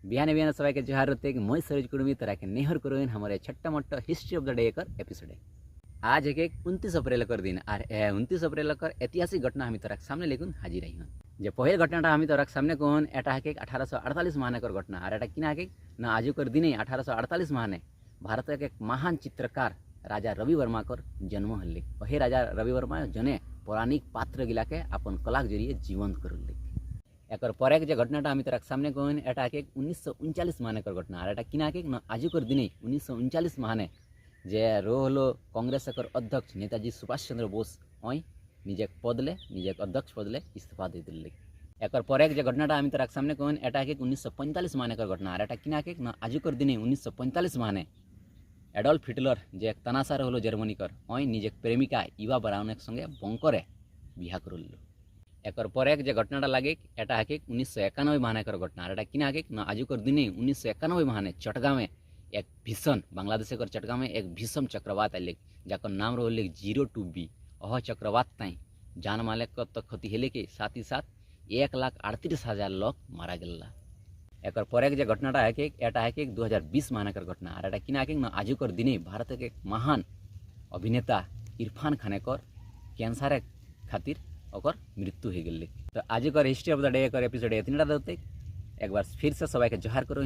बिहाने बिहाने सबाइके जोहार होते मैं सरोज कुड़मी तराके नेहर करुन हमारे छट्टा मोट्टा हिस्ट्री ऑफ द डे कर एपिसोड है। आज एक 29 अप्रैल कर दिन और 29 अप्रैल ऐतिहासिक घटना हम तोरा सामने लेकिन हाजिर आई हूँ। जो पहले घटना हम तोरा सामने कहन एटा है 1848 महाने कर घटना और एटा किना है ना आज कर दिन 1848 महाने भारत एक महान चित्रकार राजा रवि वर्मा कर जन्म हल्ले। वही राजा रवि वर्मा जने पौराणिक पात्र गिलाके अपन कलाक जरिए जीवंत कर एक पर जो घटनाटा हम तोरा सामने कहन एटा है 1939 महाने कर घटना और एटा किना है ना आज कर दिन 1939 महाने जे रो हलो कांग्रेस अध्यक्ष नेताजी सुभाष चंद्र बोस ओई निजे पदले निजे अध्यक्ष पदले इस्तीफा दे दिल्ली। एक पर जो घटनाटा हम तोरा सामने कहन एटा है 1945 महाने कर घटना और एटा किना है ना आज कर दिन 1945 महाने एडल्फ हिटलर जे एक तनासार हलो जर्मनी कर ओई निजे प्रेमिका इवा ब्राउन संगे बंकरे बिहा करल। एक पर जो घटनाटा लगे एटा है 1991 महाने कर घटना और एटा किना है ना आज कर दिन 1991 महाने चटगामे एक भीषण बांग्लादेश कर चटगामे एक भीषण चक्रवात आइले जाकर नाम रोल 02B। अह चक्रवात ताई जान माले तो क्षति हेले के साथ ही साथ 1,38,000 लोग मारा गला। एक पर जो घटनाटा है एटा है 2020 महाने कर घटना और एटा किना है ना आज कर दिन भारत के महान अभिनेता इरफान खाने कर कैंसर खातिर और मृत्यु हो गई। तो आज कर हिस्ट्री ऑफ द डे कर एपिसोड इतने एक बार फिर से सबाई के जोहार करो।